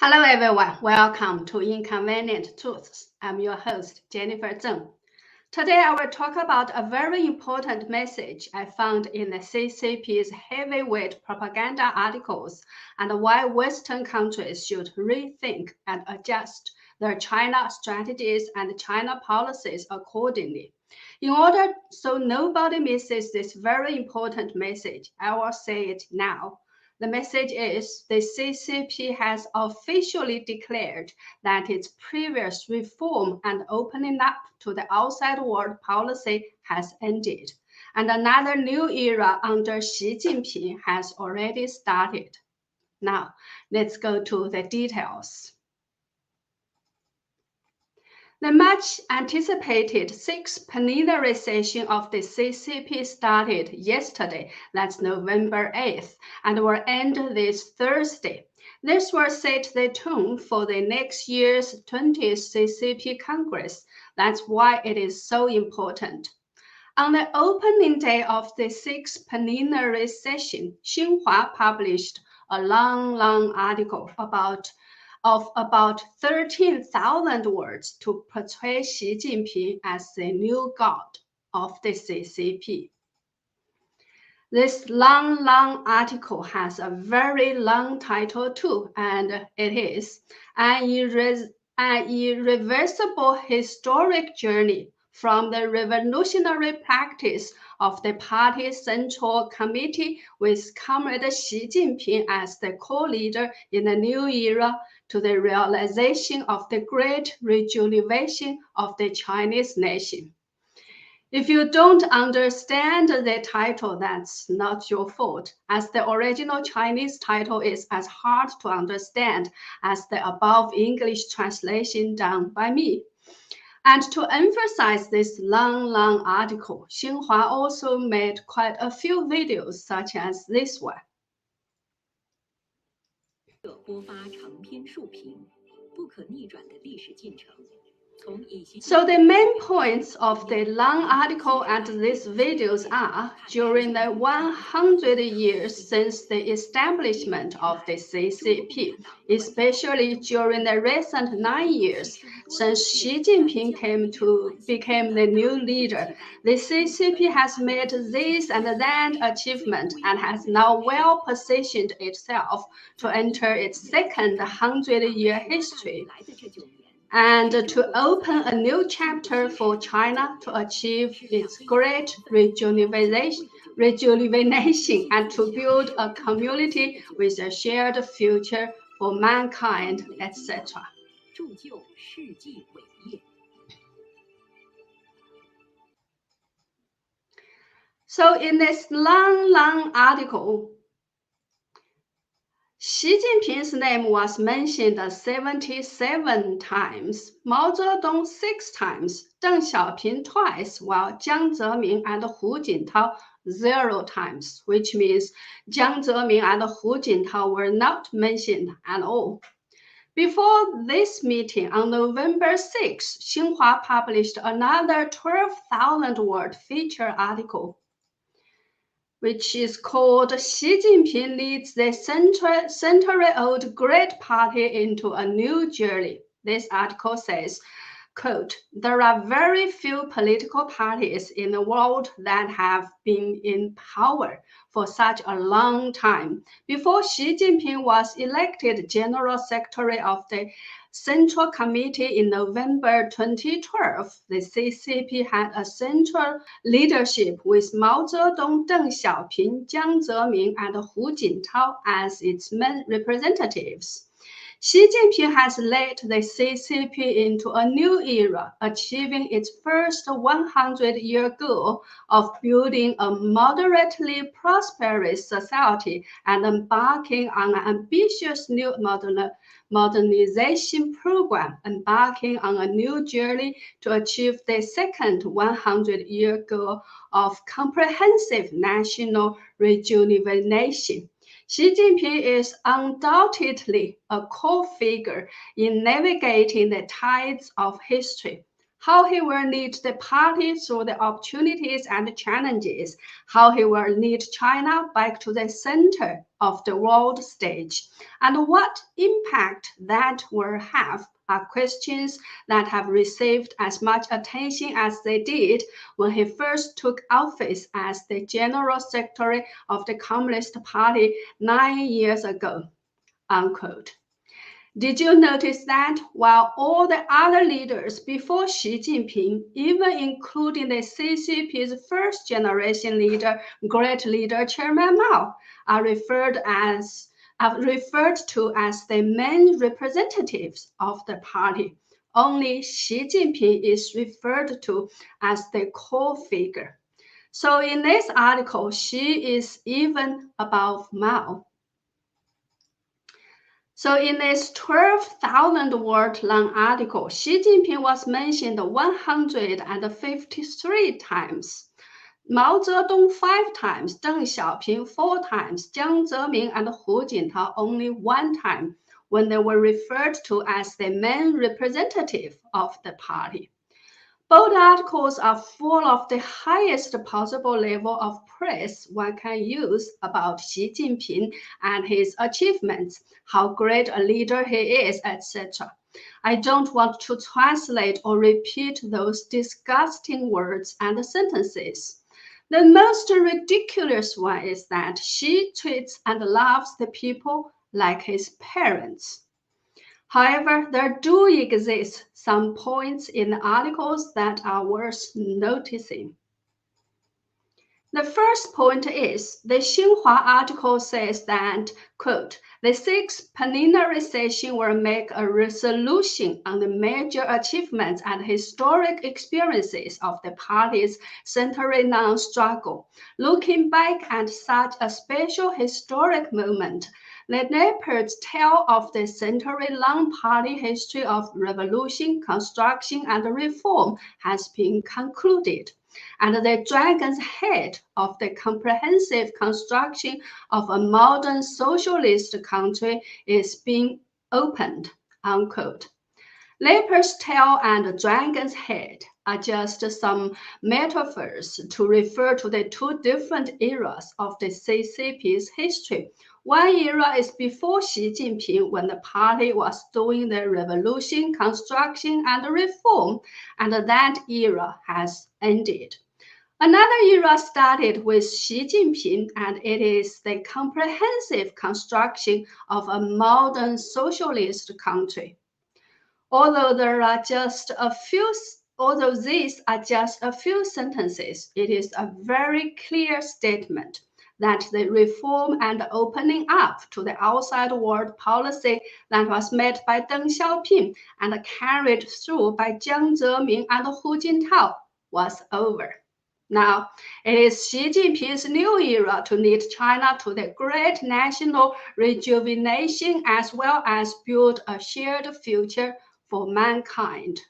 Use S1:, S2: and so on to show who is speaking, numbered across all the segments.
S1: Hello everyone, welcome to Inconvenient Truths. I'm your host, Jennifer Zeng. Today I will talk about a very important message I found in the CCP's heavyweight propaganda articles and why Western countries should rethink and adjust their China strategies and China policies accordingly. In order so nobody misses this very important message, I will say it now. The message is the CCP has officially declared that its previous reform and opening up to the outside world policy has ended, and another new era under Xi Jinping has already started. Now, let's go to the details. The much anticipated sixth plenary session of the CCP started yesterday, that's November 8th, and will end this Thursday. This will set the tone for the next year's 20th CCP Congress. That's why it is so important. On the opening day of the sixth plenary session, Xinhua published a long article of about 13,000 words to portray Xi Jinping as the new god of the CCP. This long article has a very long title too, and it is an irreversible historic journey from the revolutionary practice of the party's Central Committee with Comrade Xi Jinping as the co-leader in the new era to the realization of the great rejuvenation of the Chinese nation. If you don't understand the title, that's not your fault, as the original Chinese title is as hard to understand as the above English translation done by me. And to emphasize this long article, Xinhua also made quite a few videos, such as this one.
S2: 播发长篇述评，不可逆转的历史进程。
S1: So the main points of the long article and these videos are, during the 100 years since the establishment of the CCP, especially during the recent 9 years since Xi Jinping became the new leader, the CCP has made this and that achievement and has now well positioned itself to enter its second 100-year history, and to open a new chapter for China to achieve its great rejuvenation and to build a community with a shared future for mankind, etc. So in this long article, Xi Jinping's name was mentioned 77 times, Mao Zedong 6 times, Deng Xiaoping twice, while Jiang Zemin and Hu Jintao 0 times, which means Jiang Zemin and Hu Jintao were not mentioned at all. Before this meeting on November 6, Xinhua published another 12,000-word feature article, which is called Xi Jinping leads the century-old Great Party into a new journey. This article says, quote, there are very few political parties in the world that have been in power for such a long time. Before Xi Jinping was elected General Secretary of the Central Committee in November 2012, the CCP had a central leadership with Mao Zedong, Deng Xiaoping, Jiang Zemin, and Hu Jintao as its main representatives. Xi Jinping has led the CCP into a new era, achieving its first 100-year goal of building a moderately prosperous society and embarking on an ambitious new modernization program, embarking on a new journey to achieve the second 100-year goal of comprehensive national rejuvenation. Xi Jinping is undoubtedly a core figure in navigating the tides of history. how he will lead the party through the opportunities and challenges, how he will lead China back to the center of the world stage, and what impact that will have are questions that have received as much attention as they did when he first took office as the General Secretary of the Communist Party 9 years ago, unquote. Did you notice that while all the other leaders before Xi Jinping, even including the CCP's first generation leader, great leader Chairman Mao, are referred to as the main representatives of the party, only Xi Jinping is referred to as the core figure. So in this article, Xi is even above Mao. So in this 12,000 word long article, Xi Jinping was mentioned 153 times, Mao Zedong 5 times, Deng Xiaoping 4 times, Jiang Zemin and Hu Jintao only 1 time, when they were referred to as the main representative of the party. Both articles are full of the highest possible level of praise one can use about Xi Jinping and his achievements, how great a leader he is, etc. I don't want to translate or repeat those disgusting words and sentences. The most ridiculous one is that Xi treats and loves the people like his parents. However, there do exist some points in the articles that are worth noticing. The first point is the Xinhua article says that, quote, the 6th plenary session will make a resolution on the major achievements and historic experiences of the party's century-long struggle. Looking back at such a special historic moment, the Leopards tale of the century-long party history of revolution, construction, and reform has been concluded, and the dragon's head of the comprehensive construction of a modern socialist country is being opened, unquote. Leopard's tail and dragon's head are just some metaphors to refer to the two different eras of the CCP's history. One era is before Xi Jinping, when the party was doing the revolution, construction, and reform, and that era has ended. Another era started with Xi Jinping, and it is the comprehensive construction of a modern socialist country. Although these are just a few sentences, it is a very clear statement that the reform and opening up to the outside world policy that was made by Deng Xiaoping and carried through by Jiang Zemin and Hu Jintao was over. Now, it is Xi Jinping's new era to lead China to the great national rejuvenation as well as build a shared future for mankind.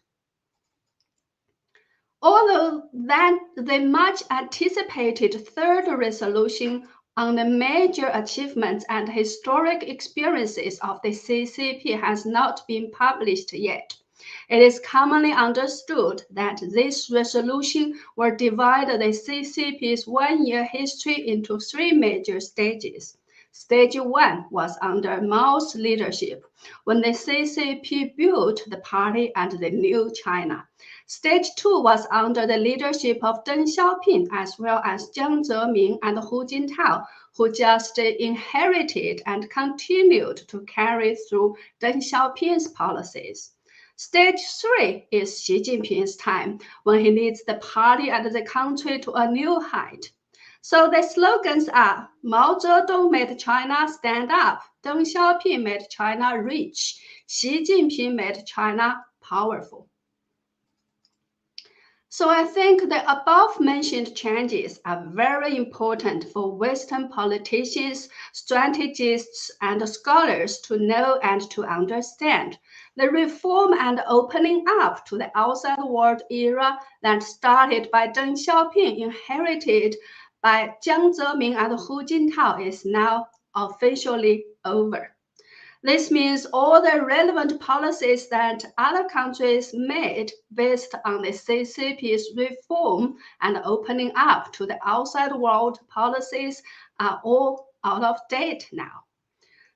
S1: Although that the much anticipated third resolution on the major achievements and historic experiences of the CCP has not been published yet, it is commonly understood that this resolution will divide the CCP's one-year history into 3 major stages. Stage 1 was under Mao's leadership, when the CCP built the party and the new China. Stage 2 was under the leadership of Deng Xiaoping, as well as Jiang Zemin and Hu Jintao, who just inherited and continued to carry through Deng Xiaoping's policies. Stage 3 is Xi Jinping's time, when he leads the party and the country to a new height. So the slogans are, Mao Zedong made China stand up, Deng Xiaoping made China rich, Xi Jinping made China powerful. So I think the above-mentioned changes are very important for Western politicians, strategists, and scholars to know and to understand. The reform and opening up to the outside world era that started by Deng Xiaoping, inherited by Jiang Zemin and Hu Jintao, is now officially over. This means all the relevant policies that other countries made based on the CCP's reform and opening up to the outside world policies are all out of date now.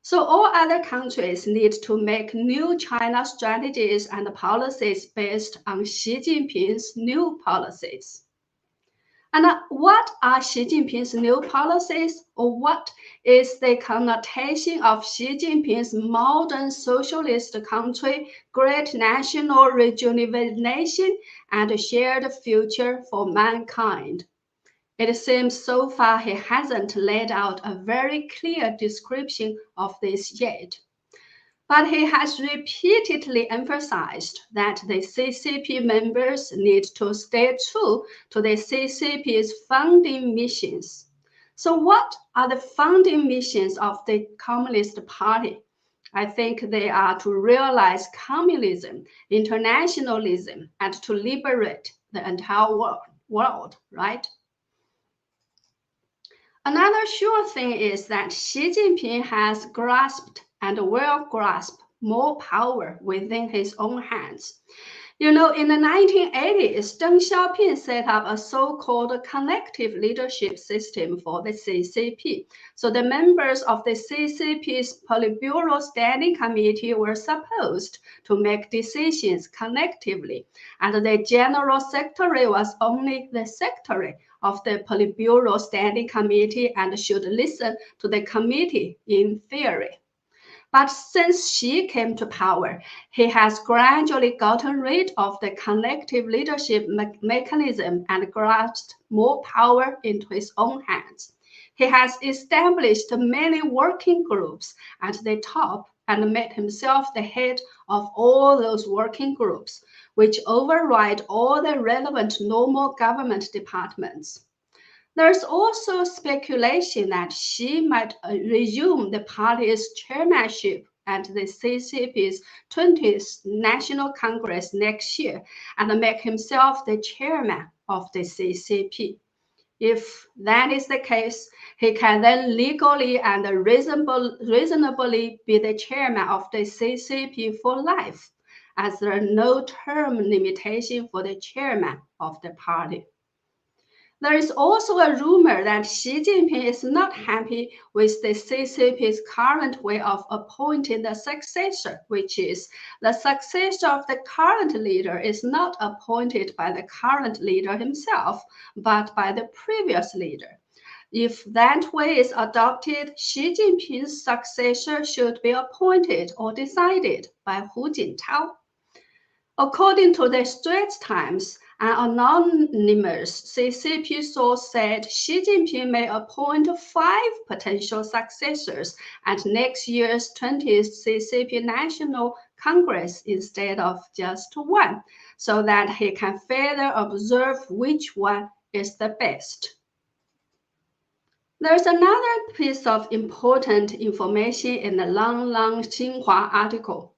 S1: So all other countries need to make new China strategies and policies based on Xi Jinping's new policies. And what are Xi Jinping's new policies, or what is the connotation of Xi Jinping's modern socialist country, great national rejuvenation, and shared future for mankind? It seems so far he hasn't laid out a very clear description of this yet. But he has repeatedly emphasized that the CCP members need to stay true to the CCP's founding missions. So what are the founding missions of the Communist Party? I think they are to realize communism, internationalism, and to liberate the entire world, right? Another sure thing is that Xi Jinping has grasped and will grasp more power within his own hands. You know, in the 1980s, Deng Xiaoping set up a so-called collective leadership system for the CCP. So the members of the CCP's Politburo Standing Committee were supposed to make decisions collectively, and the General Secretary was only the secretary of the Politburo Standing Committee and should listen to the committee in theory. But since Xi came to power, he has gradually gotten rid of the collective leadership mechanism and grasped more power into his own hands. He has established many working groups at the top and made himself the head of all those working groups, which override all the relevant normal government departments. There's also speculation that Xi might resume the party's chairmanship at the CCP's 20th National Congress next year and make himself the chairman of the CCP. If that is the case, he can then legally and reasonably be the chairman of the CCP for life, as there are no term limitation for the chairman of the party. There is also a rumor that Xi Jinping is not happy with the CCP's current way of appointing the successor, which is the successor of the current leader is not appointed by the current leader himself, but by the previous leader. If that way is adopted, Xi Jinping's successor should be appointed or decided by Hu Jintao. According to the Straits Times, an anonymous CCP source said Xi Jinping may appoint 5 potential successors at next year's 20th CCP National Congress instead of just 1, so that he can further observe which one is the best. There's another piece of important information in the Lang Xinhua article.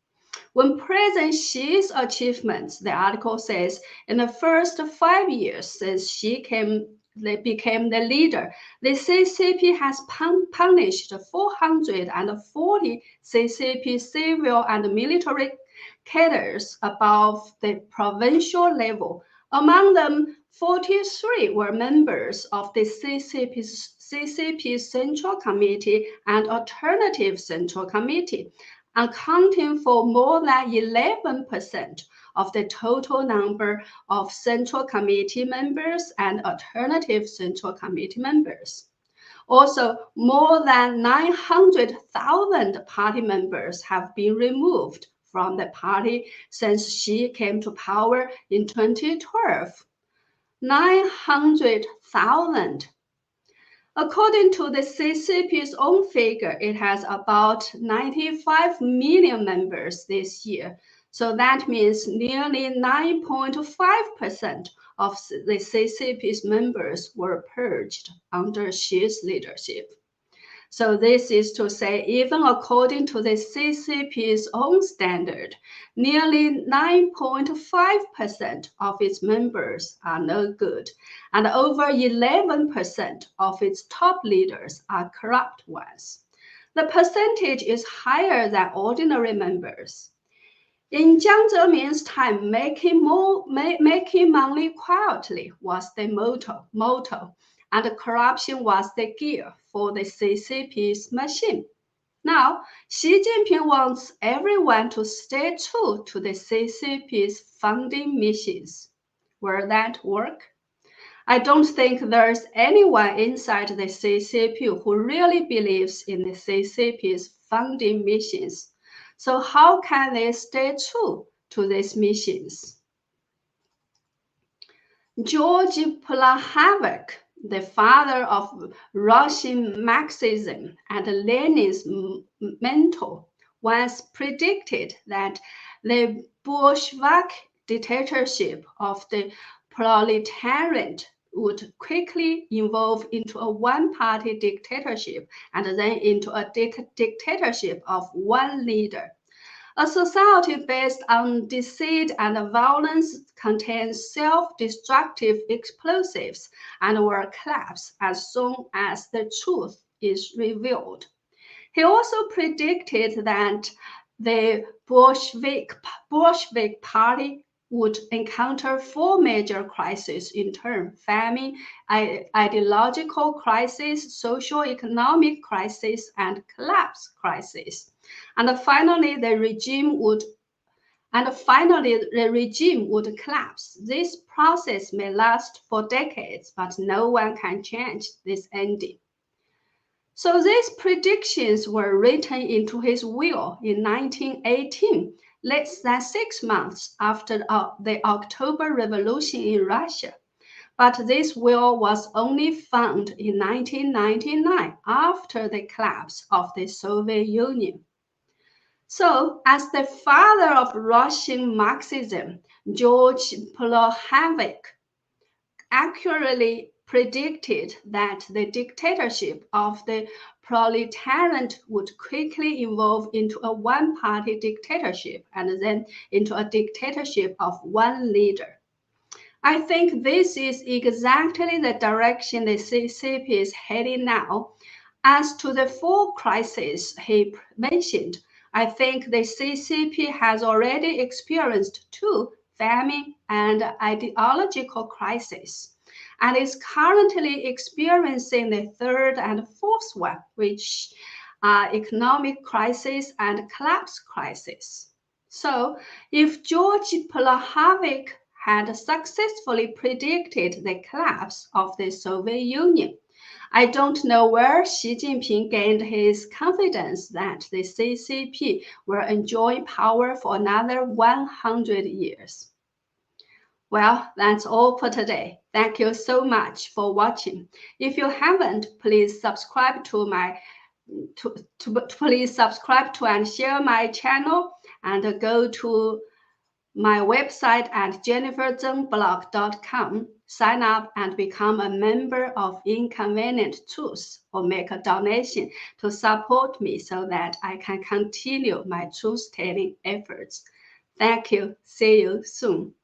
S1: When President Xi's achievements, the article says, in the first 5 years since Xi became the leader, the CCP has punished 440 CCP civil and military cadres above the provincial level. Among them, 43 were members of the CCP Central Committee and Alternative Central Committee, accounting for more than 11% of the total number of Central Committee members and Alternative Central Committee members. Also, more than 900,000 party members have been removed from the party since Xi came to power in 2012. 900,000. According to the CCP's own figure, it has about 95 million members this year. So that means nearly 9.5% of the CCP's members were purged under Xi's leadership. So this is to say, even according to the CCP's own standard, nearly 9.5% of its members are no good, and over 11% of its top leaders are corrupt ones. the percentage is higher than ordinary members. In Jiang Zemin's time, making money quietly was the motto, and corruption was the gear for the CCP's machine. Now, Xi Jinping wants everyone to stay true to the CCP's founding missions. Will that work? I don't think there's anyone inside the CCP who really believes in the CCP's founding missions. So how can they stay true to these missions? George Plehavoc, the father of Russian Marxism and Lenin's mentor, once predicted that the Bolshevik dictatorship of the proletariat would quickly evolve into a one-party dictatorship and then into a dictatorship of one leader. A society based on deceit and violence contains self-destructive explosives and will collapse as soon as the truth is revealed. He also predicted that the Bolshevik Party would encounter 4 major crises in turn: famine, ideological crisis, socio-economic crisis, and collapse crisis. And finally, the regime would collapse. This process may last for decades, but no one can change this ending. So these predictions were written into his will in 1918, less than 6 months after the October Revolution in Russia. But this will was only found in 1999 after the collapse of the Soviet Union. So, as the father of Russian Marxism, George Plehavoc accurately predicted that the dictatorship of the proletariat would quickly evolve into a one-party dictatorship and then into a dictatorship of one leader. I think this is exactly the direction the CCP is heading now. As to the 4 crises he mentioned, I think the CCP has already experienced 2 famine and ideological crises, and is currently experiencing the 3rd and 4th one, which are economic crisis and collapse crisis. So if George Plehavoc had successfully predicted the collapse of the Soviet Union, I don't know where Xi Jinping gained his confidence that the CCP will enjoy power for another 100 years. Well, that's all for today. Thank you so much for watching. If you haven't, please subscribe to please subscribe to and share my channel, and go to my website at jenniferzengblog.com. Sign up and become a member of Inconvenient Truth, or make a donation to support me so that I can continue my truth-telling efforts. Thank you. See you soon.